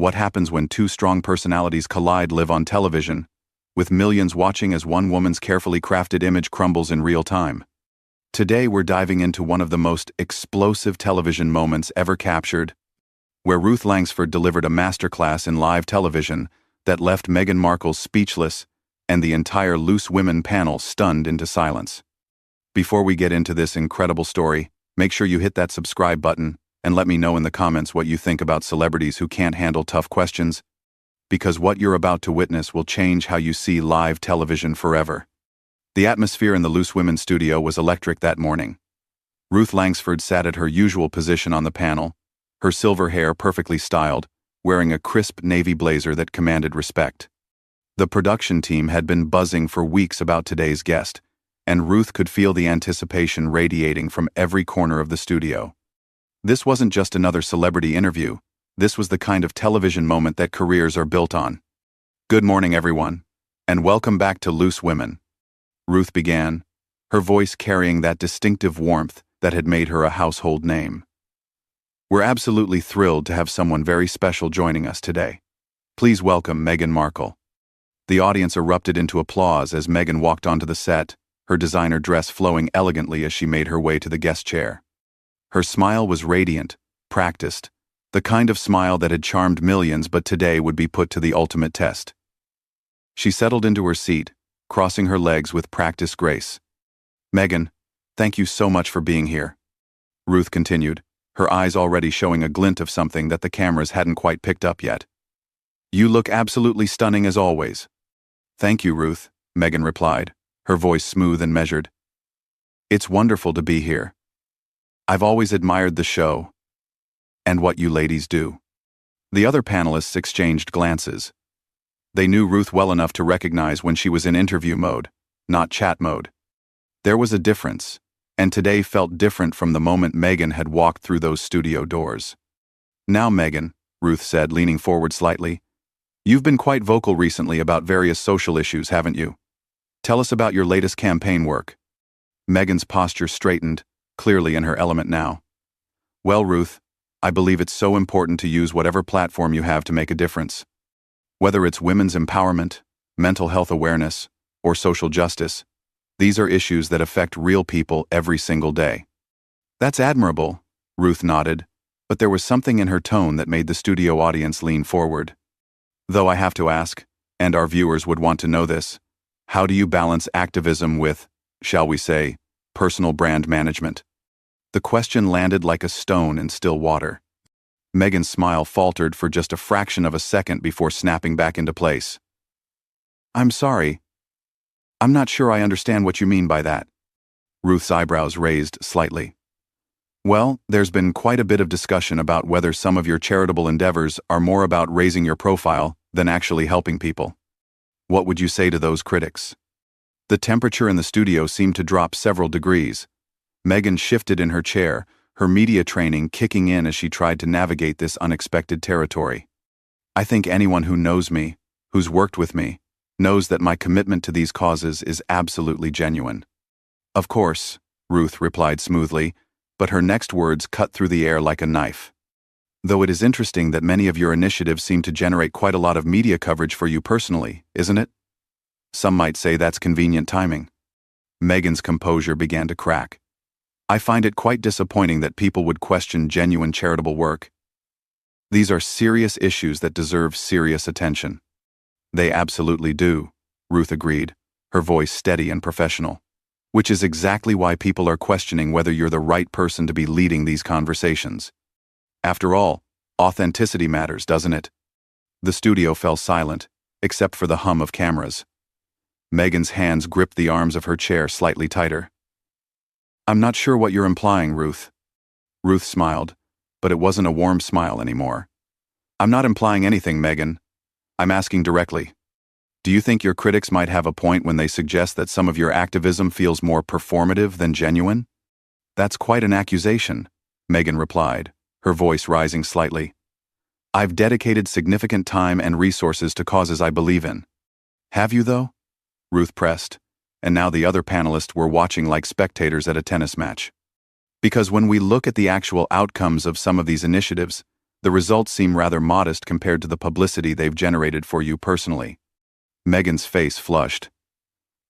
What happens when two strong personalities collide live on television, with millions watching as one woman's carefully crafted image crumbles in real time. Today we're diving into one of the most explosive television moments ever captured, where Ruth Langsford delivered a masterclass in live television that left Meghan Markle speechless and the entire Loose Women panel stunned into silence. Before we get into this incredible story, make sure you hit that subscribe button and let me know in the comments what you think about celebrities who can't handle tough questions, because what you're about to witness will change how you see live television forever. The atmosphere in the Loose Women studio was electric that morning. Ruth Langsford sat at her usual position on the panel, her silver hair perfectly styled, wearing a crisp navy blazer that commanded respect. The production team had been buzzing for weeks about today's guest, and Ruth could feel the anticipation radiating from every corner of the studio. This wasn't just another celebrity interview. This was the kind of television moment that careers are built on. Good morning, everyone, and welcome back to Loose Women. Ruth began, her voice carrying that distinctive warmth that had made her a household name. We're absolutely thrilled to have someone very special joining us today. Please welcome Meghan Markle. The audience erupted into applause as Meghan walked onto the set, her designer dress flowing elegantly as she made her way to the guest chair. Her smile was radiant, practiced, the kind of smile that had charmed millions but today would be put to the ultimate test. She settled into her seat, crossing her legs with practiced grace. "Meghan, thank you so much for being here," Ruth continued, her eyes already showing a glint of something that the cameras hadn't quite picked up yet. "You look absolutely stunning as always." "Thank you, Ruth," Meghan replied, her voice smooth and measured. "It's wonderful to be here. I've always admired the show and what you ladies do." The other panelists exchanged glances. They knew Ruth well enough to recognize when she was in interview mode, not chat mode. There was a difference, and today felt different from the moment Meghan had walked through those studio doors. "Now, Meghan," Ruth said, leaning forward slightly, "you've been quite vocal recently about various social issues, haven't you? Tell us about your latest campaign work." Meghan's posture straightened, clearly in her element now. "Well, Ruth, I believe it's so important to use whatever platform you have to make a difference. Whether it's women's empowerment, mental health awareness, or social justice, these are issues that affect real people every single day." "That's admirable," Ruth nodded, but there was something in her tone that made the studio audience lean forward. "Though I have to ask, and our viewers would want to know this, how do you balance activism with, shall we say, personal brand management?" The question landed like a stone in still water. Meghan's smile faltered for just a fraction of a second before snapping back into place. "I'm sorry. I'm not sure I understand what you mean by that." Ruth's eyebrows raised slightly. "Well, there's been quite a bit of discussion about whether some of your charitable endeavors are more about raising your profile than actually helping people. What would you say to those critics?" The temperature in the studio seemed to drop several degrees. Meghan shifted in her chair, her media training kicking in as she tried to navigate this unexpected territory. "I think anyone who knows me, who's worked with me, knows that my commitment to these causes is absolutely genuine." "Of course," Ruth replied smoothly, but her next words cut through the air like a knife. "Though it is interesting that many of your initiatives seem to generate quite a lot of media coverage for you personally, isn't it? Some might say that's convenient timing." Meghan's composure began to crack. "I find it quite disappointing that people would question genuine charitable work. These are serious issues that deserve serious attention." "They absolutely do," Ruth agreed, her voice steady and professional. "Which is exactly why people are questioning whether you're the right person to be leading these conversations. After all, authenticity matters, doesn't it?" The studio fell silent, except for the hum of cameras. Meghan's hands gripped the arms of her chair slightly tighter. "I'm not sure what you're implying, Ruth." Ruth smiled, but it wasn't a warm smile anymore. "I'm not implying anything, Meghan. I'm asking directly. Do you think your critics might have a point when they suggest that some of your activism feels more performative than genuine?" "That's quite an accusation," Meghan replied, her voice rising slightly. "I've dedicated significant time and resources to causes I believe in." "Have you, though?" Ruth pressed, and now the other panelists were watching like spectators at a tennis match. "Because when we look at the actual outcomes of some of these initiatives, The results seem rather modest compared to the publicity they've generated for you personally. Meghan's face flushed.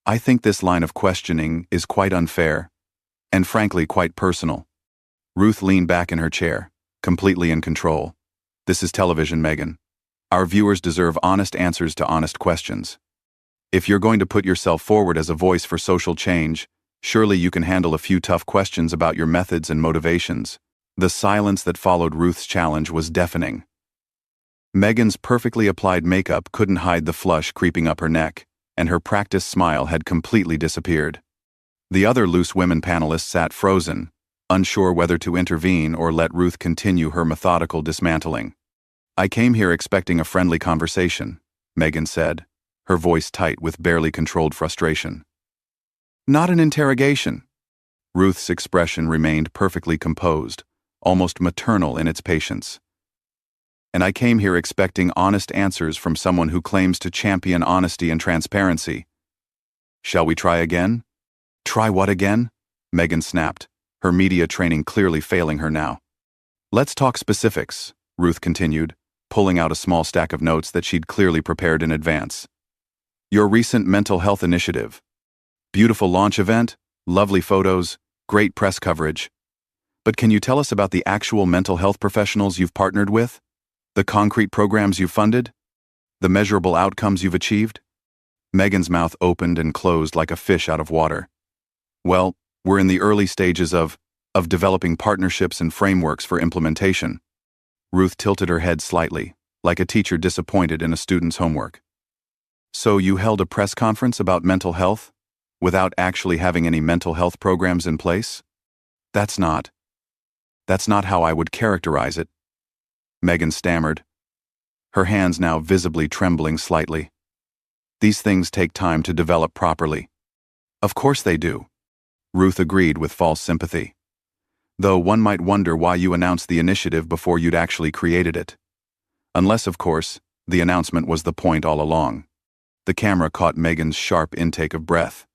I think this line of questioning is quite unfair, and frankly quite personal. Ruth leaned back in her chair, completely in control. This is television, Meghan. Our viewers deserve honest answers to honest questions. If you're going to put yourself forward as a voice for social change, surely you can handle a few tough questions about your methods and motivations. The silence that followed Ruth's challenge was deafening. Meghan's perfectly applied makeup couldn't hide the flush creeping up her neck, and her practiced smile had completely disappeared. The other Loose Women panelists sat frozen, unsure whether to intervene or let Ruth continue her methodical dismantling. I came here expecting a friendly conversation, Meghan said, her voice tight with barely controlled frustration. Not an interrogation. Ruth's expression remained perfectly composed, almost maternal in its patience. And I came here expecting honest answers from someone who claims to champion honesty and transparency. Shall we try again? Try what again? Meghan snapped, her media training clearly failing her now. Let's talk specifics, Ruth continued, pulling out a small stack of notes that she'd clearly prepared in advance. Your recent mental health initiative. Beautiful launch event, lovely photos, great press coverage. But can you tell us about the actual mental health professionals you've partnered with? The concrete programs you've funded? The measurable outcomes you've achieved? Meghan's mouth opened and closed like a fish out of water. Well, we're in the early stages of developing partnerships and frameworks for implementation. Ruth tilted her head slightly, like a teacher disappointed in a student's homework. So you held a press conference about mental health, without actually having any mental health programs in place? That's not how I would characterize it. Meghan stammered, her hands now visibly trembling slightly. These things take time to develop properly. Of course they do. Ruth agreed with false sympathy. Though one might wonder why you announced the initiative before you'd actually created it. Unless, of course, the announcement was the point all along. The camera caught Meghan's sharp intake of breath.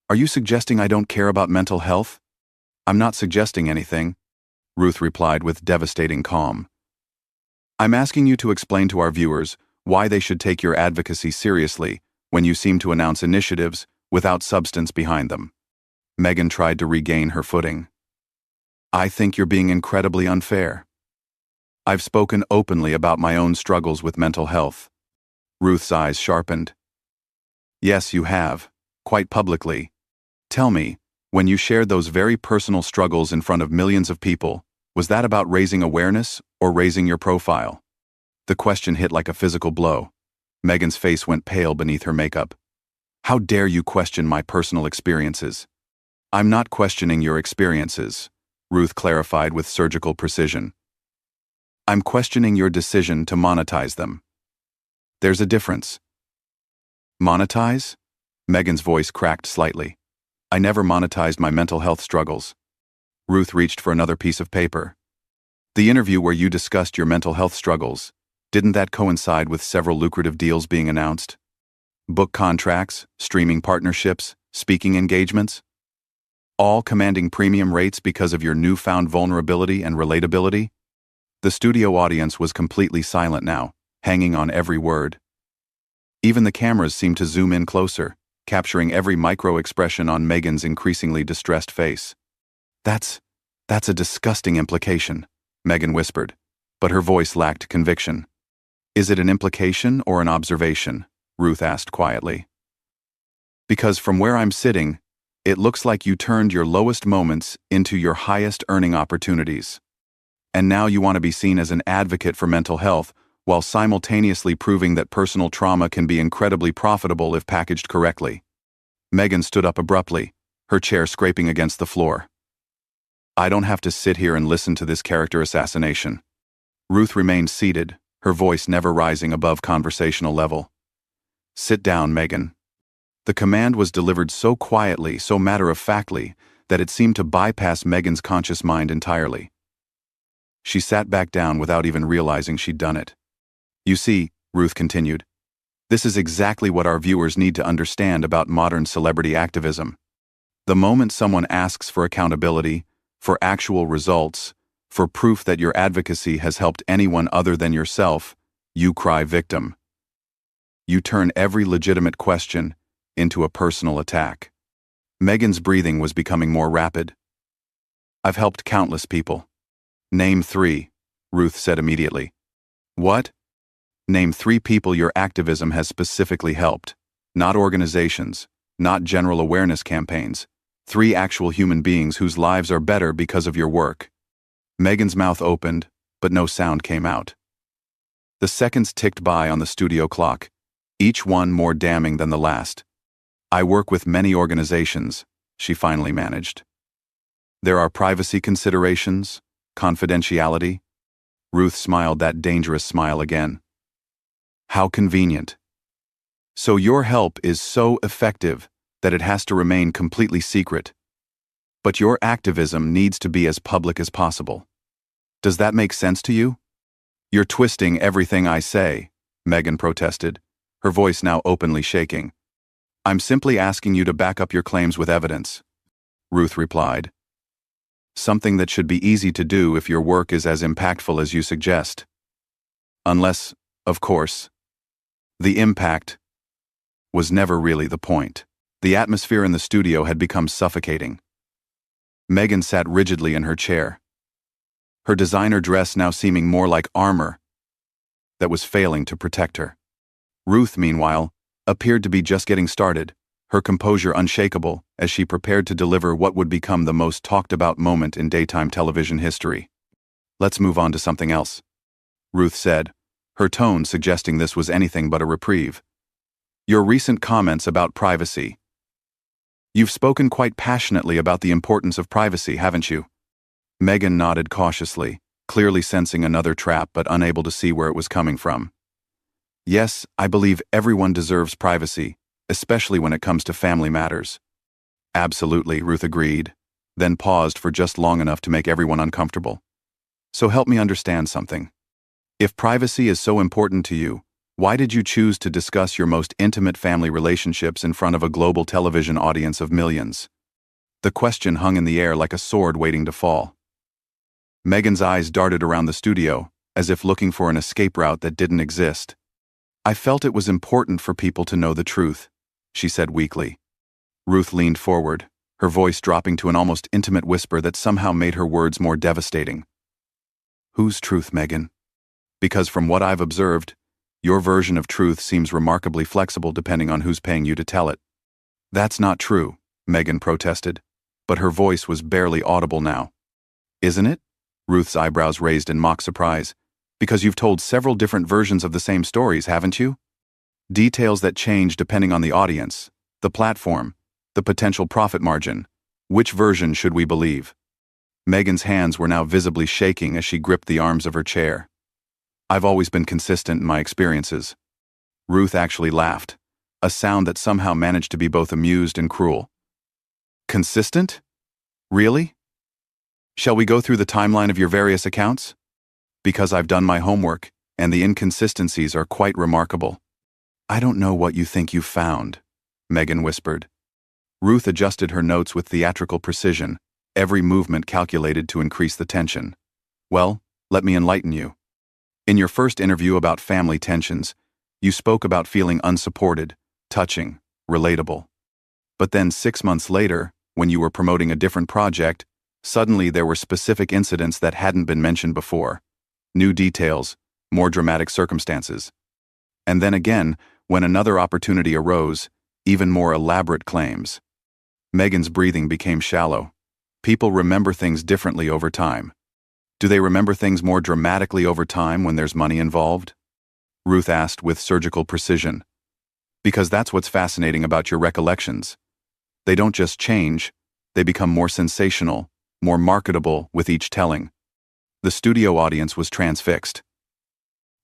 Are you suggesting I don't care about mental health? I'm not suggesting anything, Ruth replied with devastating calm. I'm asking you to explain to our viewers why they should take your advocacy seriously when you seem to announce initiatives without substance behind them. Meghan tried to regain her footing. I think you're being incredibly unfair. I've spoken openly about my own struggles with mental health. Ruth's eyes sharpened. Yes, you have, quite publicly. Tell me, when you shared those very personal struggles in front of millions of people, was that about raising awareness or raising your profile? The question hit like a physical blow. Meghan's face went pale beneath her makeup. How dare you question my personal experiences? I'm not questioning your experiences, Ruth clarified with surgical precision. I'm questioning your decision to monetize them. There's a difference. Monetize? Meghan's voice cracked slightly. I never monetized my mental health struggles. Ruth reached for another piece of paper. The interview where you discussed your mental health struggles, didn't that coincide with several lucrative deals being announced? Book contracts, streaming partnerships, speaking engagements? All commanding premium rates because of your newfound vulnerability and relatability? The studio audience was completely silent now, hanging on every word. Even the cameras seemed to zoom in closer, capturing every micro-expression on Meghan's increasingly distressed face. That's a disgusting implication, Meghan whispered, but her voice lacked conviction. Is it an implication or an observation? Ruth asked quietly. Because from where I'm sitting, it looks like you turned your lowest moments into your highest earning opportunities. And now you want to be seen as an advocate for mental health, while simultaneously proving that personal trauma can be incredibly profitable if packaged correctly. Meghan stood up abruptly, her chair scraping against the floor. I don't have to sit here and listen to this character assassination. Ruth remained seated, her voice never rising above conversational level. Sit down, Meghan. The command was delivered so quietly, so matter-of-factly, that it seemed to bypass Meghan's conscious mind entirely. She sat back down without even realizing she'd done it. You see, Ruth continued, this is exactly what our viewers need to understand about modern celebrity activism. The moment someone asks for accountability, for actual results, For proof that your advocacy has helped anyone other than yourself, you cry victim. You turn every legitimate question into a personal attack. Meghan's breathing was becoming more rapid. I've helped countless people. Name 3, Ruth said immediately. What? Name 3 people your activism has specifically helped. Not organizations, not general awareness campaigns. 3 actual human beings whose lives are better because of your work. Meghan's mouth opened, but no sound came out. The seconds ticked by on the studio clock, each one more damning than the last. I work with many organizations, she finally managed. There are privacy considerations, confidentiality. Ruth smiled that dangerous smile again. How convenient. So your help is so effective that it has to remain completely secret. But your activism needs to be as public as possible. Does that make sense to you? You're twisting everything I say, Meghan protested, her voice now openly shaking. I'm simply asking you to back up your claims with evidence, Ruth replied. Something that should be easy to do if your work is as impactful as you suggest. Unless, of course, the impact was never really the point. The atmosphere in the studio had become suffocating. Meghan sat rigidly in her chair, her designer dress now seeming more like armor that was failing to protect her. Ruth, meanwhile, appeared to be just getting started, her composure unshakable as she prepared to deliver what would become the most talked-about moment in daytime television history. Let's move on to something else, Ruth said, her tone suggesting this was anything but a reprieve. Your recent comments about privacy. You've spoken quite passionately about the importance of privacy, haven't you? Meghan nodded cautiously, clearly sensing another trap but unable to see where it was coming from. Yes, I believe everyone deserves privacy, especially when it comes to family matters. Absolutely, Ruth agreed, then paused for just long enough to make everyone uncomfortable. So help me understand something. If privacy is so important to you, why did you choose to discuss your most intimate family relationships in front of a global television audience of millions? The question hung in the air like a sword waiting to fall. Meghan's eyes darted around the studio, as if looking for an escape route that didn't exist. I felt it was important for people to know the truth, she said weakly. Ruth leaned forward, her voice dropping to an almost intimate whisper that somehow made her words more devastating. Whose truth, Meghan? Because from what I've observed, your version of truth seems remarkably flexible depending on who's paying you to tell it. That's not true, Meghan protested, but her voice was barely audible now. Isn't it? Ruth's eyebrows raised in mock surprise. Because you've told several different versions of the same stories, haven't you? Details that change depending on the audience, the platform, the potential profit margin. Which version should we believe? Meghan's hands were now visibly shaking as she gripped the arms of her chair. I've always been consistent in my experiences. Ruth actually laughed, a sound that somehow managed to be both amused and cruel. Consistent? Really? Shall we go through the timeline of your various accounts? Because I've done my homework, and the inconsistencies are quite remarkable. I don't know what you think you've found, Meghan whispered. Ruth adjusted her notes with theatrical precision, every movement calculated to increase the tension. Well, let me enlighten you. In your first interview about family tensions, you spoke about feeling unsupported, touching, relatable. But then 6 months later, when you were promoting a different project, suddenly there were specific incidents that hadn't been mentioned before. New details, more dramatic circumstances. And then again, when another opportunity arose, even more elaborate claims. Meghan's breathing became shallow. People remember things differently over time. Do they remember things more dramatically over time when there's money involved? Ruth asked with surgical precision. Because that's what's fascinating about your recollections. They don't just change, they become more sensational, more marketable with each telling. The studio audience was transfixed.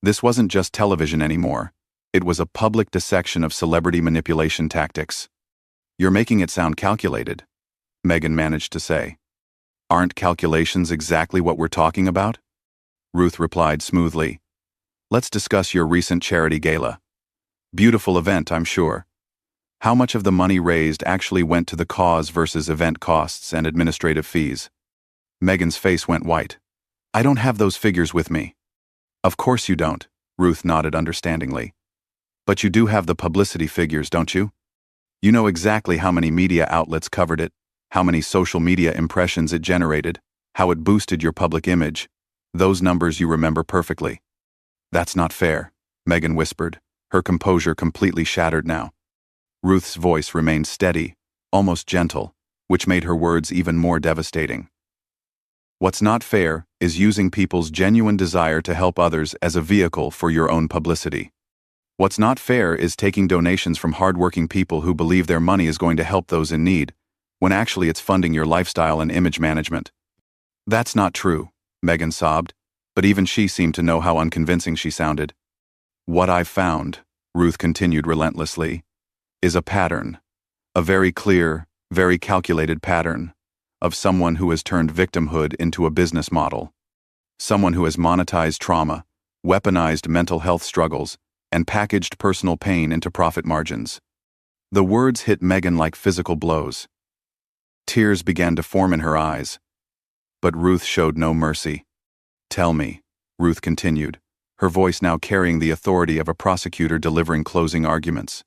This wasn't just television anymore. It was a public dissection of celebrity manipulation tactics. You're making it sound calculated, Meghan managed to say. Aren't calculations exactly what we're talking about? Ruth replied smoothly. Let's discuss your recent charity gala. Beautiful event, I'm sure. How much of the money raised actually went to the cause versus event costs and administrative fees? Meghan's face went white. I don't have those figures with me. Of course you don't, Ruth nodded understandingly. But you do have the publicity figures, don't you? You know exactly how many media outlets covered it, how many social media impressions it generated, how it boosted your public image. Those numbers you remember perfectly. That's not fair, Meghan whispered, her composure completely shattered now. Ruth's voice remained steady, almost gentle, which made her words even more devastating. What's not fair is using people's genuine desire to help others as a vehicle for your own publicity. What's not fair is taking donations from hardworking people who believe their money is going to help those in need, when actually it's funding your lifestyle and image management. That's not true, Meghan sobbed, but even she seemed to know how unconvincing she sounded. What I've found, Ruth continued relentlessly, is a pattern, a very clear, very calculated pattern, of someone who has turned victimhood into a business model. Someone who has monetized trauma, weaponized mental health struggles, and packaged personal pain into profit margins. The words hit Meghan like physical blows. Tears began to form in her eyes. But Ruth showed no mercy. Tell me, Ruth continued, her voice now carrying the authority of a prosecutor delivering closing arguments.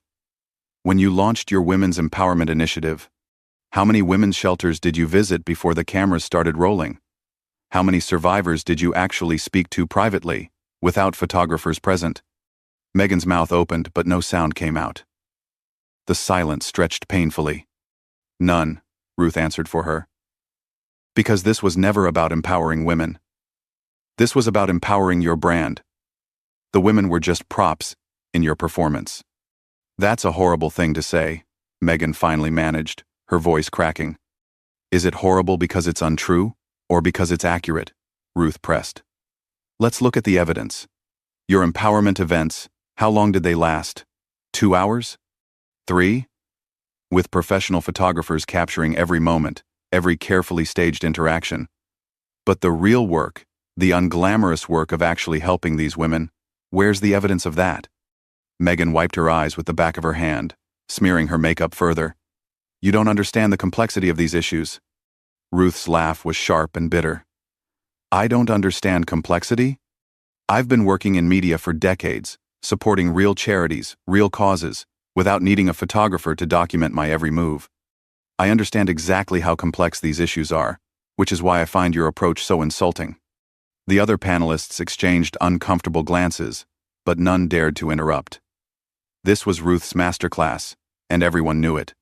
When you launched your Women's Empowerment Initiative, how many women's shelters did you visit before the cameras started rolling? How many survivors did you actually speak to privately, without photographers present? Meghan's mouth opened, but no sound came out. The silence stretched painfully. None, Ruth answered for her. Because this was never about empowering women. This was about empowering your brand. The women were just props in your performance. That's a horrible thing to say, Meghan finally managed, her voice cracking. Is it horrible because it's untrue, or because it's accurate? Ruth pressed. Let's look at the evidence. Your empowerment events, how long did they last? 2 hours? 3? With professional photographers capturing every moment, every carefully staged interaction. But the real work, the unglamorous work of actually helping these women, where's the evidence of that? Meghan wiped her eyes with the back of her hand, smearing her makeup further. You don't understand the complexity of these issues. Ruth's laugh was sharp and bitter. I don't understand complexity? I've been working in media for decades, supporting real charities, real causes, without needing a photographer to document my every move. I understand exactly how complex these issues are, which is why I find your approach so insulting. The other panelists exchanged uncomfortable glances, but none dared to interrupt. This was Ruth's masterclass, and everyone knew it.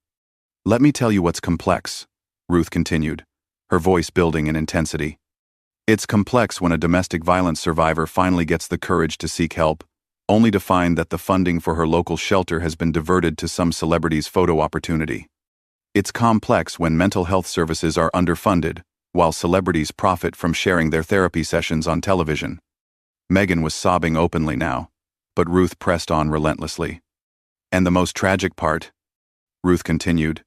Let me tell you what's complex, Ruth continued, her voice building in intensity. It's complex when a domestic violence survivor finally gets the courage to seek help, only to find that the funding for her local shelter has been diverted to some celebrity's photo opportunity. It's complex when mental health services are underfunded, while celebrities profit from sharing their therapy sessions on television. Meghan was sobbing openly now, but Ruth pressed on relentlessly. And the most tragic part, Ruth continued,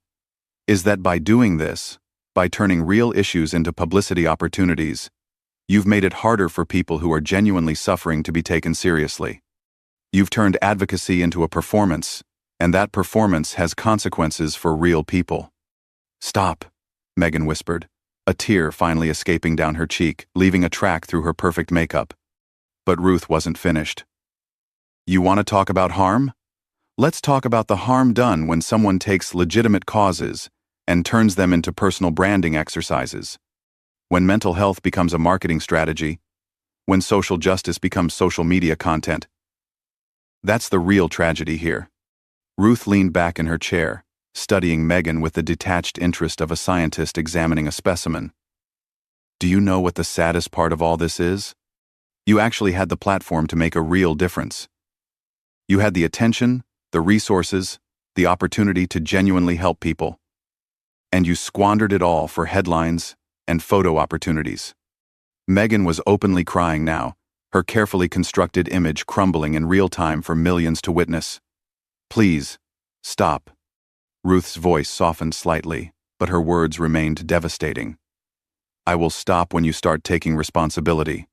is that by doing this, by turning real issues into publicity opportunities, you've made it harder for people who are genuinely suffering to be taken seriously. You've turned advocacy into a performance, and that performance has consequences for real people. Stop, Meghan whispered, a tear finally escaping down her cheek, leaving a track through her perfect makeup. But Ruth wasn't finished. You want to talk about harm? Let's talk about the harm done when someone takes legitimate causes and turns them into personal branding exercises. When mental health becomes a marketing strategy, when social justice becomes social media content. That's the real tragedy here. Ruth leaned back in her chair, studying Meghan with the detached interest of a scientist examining a specimen. Do you know what the saddest part of all this is? You actually had the platform to make a real difference. You had the attention, the resources, the opportunity to genuinely help people. And you squandered it all for headlines and photo opportunities. Meghan was openly crying now, her carefully constructed image crumbling in real time for millions to witness. Please, stop. Ruth's voice softened slightly, but her words remained devastating. I will stop when you start taking responsibility.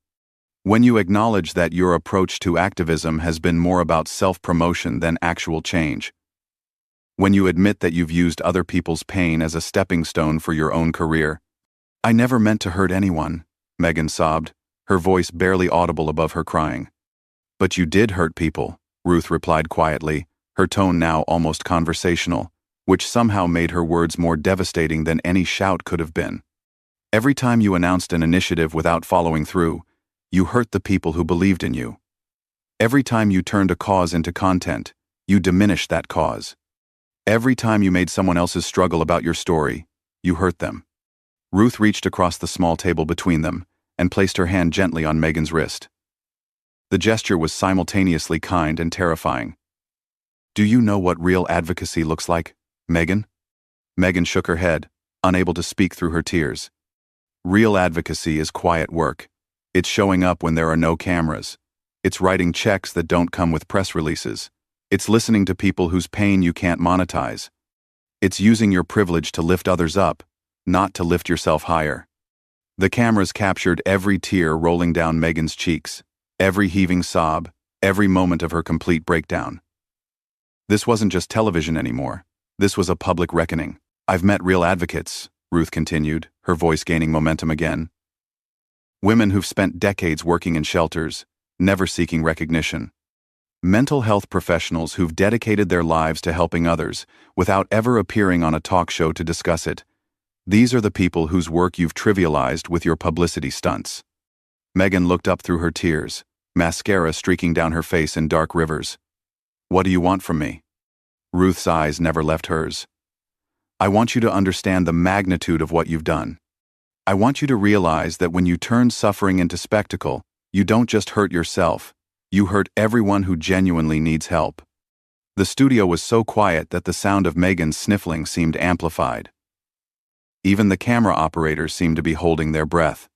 When you acknowledge that your approach to activism has been more about self-promotion than actual change. When you admit that you've used other people's pain as a stepping stone for your own career. I never meant to hurt anyone, Meghan sobbed, her voice barely audible above her crying. "But you did hurt people," Ruth replied quietly, her tone now almost conversational, which somehow made her words more devastating than any shout could have been. "Every time you announced an initiative without following through, you hurt the people who believed in you. Every time you turned a cause into content, you diminished that cause. Every time you made someone else's struggle about your story, you hurt them." Ruth reached across the small table between them and placed her hand gently on Meghan's wrist. The gesture was simultaneously kind and terrifying. "Do you know what real advocacy looks like, Meghan?" Meghan shook her head, unable to speak through her tears. "Real advocacy is quiet work. It's showing up when there are no cameras. It's writing checks that don't come with press releases. It's listening to people whose pain you can't monetize. It's using your privilege to lift others up, not to lift yourself higher." The cameras captured every tear rolling down Meghan's cheeks, every heaving sob, every moment of her complete breakdown. This wasn't just television anymore. This was a public reckoning. "I've met real advocates," Ruth continued, her voice gaining momentum again. "Women who've spent decades working in shelters, never seeking recognition. Mental health professionals who've dedicated their lives to helping others without ever appearing on a talk show to discuss it. These are the people whose work you've trivialized with your publicity stunts." Meghan looked up through her tears, mascara streaking down her face in dark rivers. "What do you want from me?" Ruth's eyes never left hers. "I want you to understand the magnitude of what you've done. I want you to realize that when you turn suffering into spectacle, you don't just hurt yourself, you hurt everyone who genuinely needs help." The studio was so quiet that the sound of Meghan's sniffling seemed amplified. Even the camera operators seemed to be holding their breath.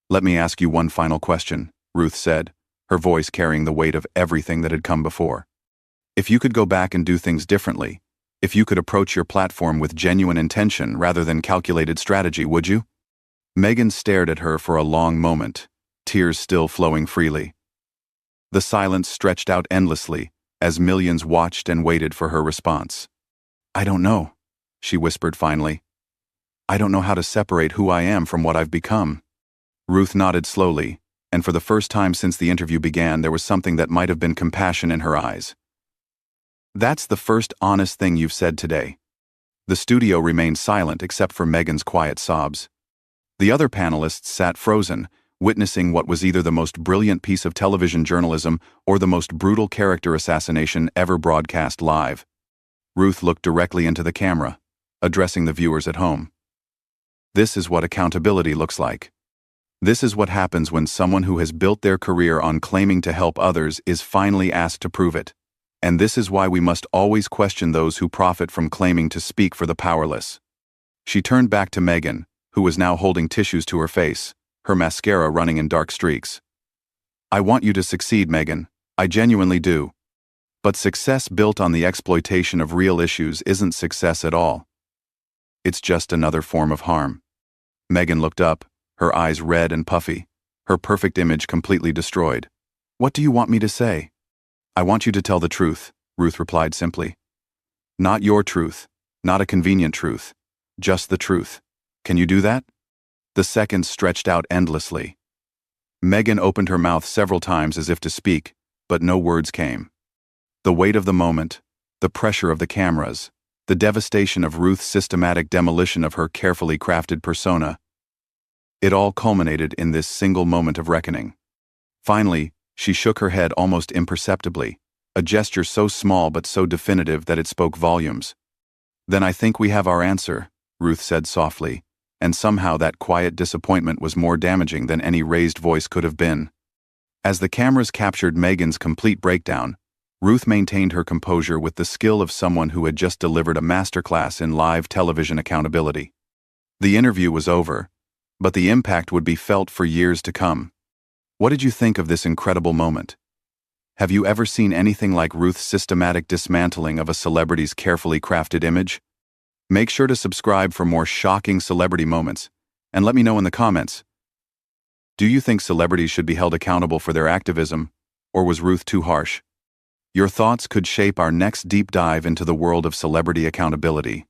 "Let me ask you one final question," Ruth said, her voice carrying the weight of everything that had come before. "If you could go back and do things differently, if you could approach your platform with genuine intention rather than calculated strategy, would you?" Meghan stared at her for a long moment, tears still flowing freely. The silence stretched out endlessly as millions watched and waited for her response. "I don't know," she whispered finally. "I don't know how to separate who I am from what I've become." Ruth nodded slowly, and for the first time since the interview began, there was something that might have been compassion in her eyes. "That's the first honest thing you've said today." The studio remained silent except for Meghan's quiet sobs. The other panelists sat frozen, witnessing what was either the most brilliant piece of television journalism or the most brutal character assassination ever broadcast live. Ruth looked directly into the camera, addressing the viewers at home. "This is what accountability looks like. This is what happens when someone who has built their career on claiming to help others is finally asked to prove it. And this is why we must always question those who profit from claiming to speak for the powerless." She turned back to Meghan, who was now holding tissues to her face, her mascara running in dark streaks. "I want you to succeed, Meghan. I genuinely do. But success built on the exploitation of real issues isn't success at all. It's just another form of harm." Meghan looked up, her eyes red and puffy, her perfect image completely destroyed. "What do you want me to say?" "I want you to tell the truth," Ruth replied simply. "Not your truth, not a convenient truth, just the truth. Can you do that?" The seconds stretched out endlessly. Meghan opened her mouth several times as if to speak, but no words came. The weight of the moment, the pressure of the cameras, the devastation of Ruth's systematic demolition of her carefully crafted persona. It all culminated in this single moment of reckoning. Finally, she shook her head almost imperceptibly, a gesture so small but so definitive that it spoke volumes. "Then I think we have our answer," Ruth said softly, and somehow that quiet disappointment was more damaging than any raised voice could have been. As the cameras captured Meghan's complete breakdown, Ruth maintained her composure with the skill of someone who had just delivered a masterclass in live television accountability. The interview was over, but the impact would be felt for years to come. What did you think of this incredible moment? Have you ever seen anything like Ruth's systematic dismantling of a celebrity's carefully crafted image? Make sure to subscribe for more shocking celebrity moments, and let me know in the comments. Do you think celebrities should be held accountable for their activism, or was Ruth too harsh? Your thoughts could shape our next deep dive into the world of celebrity accountability.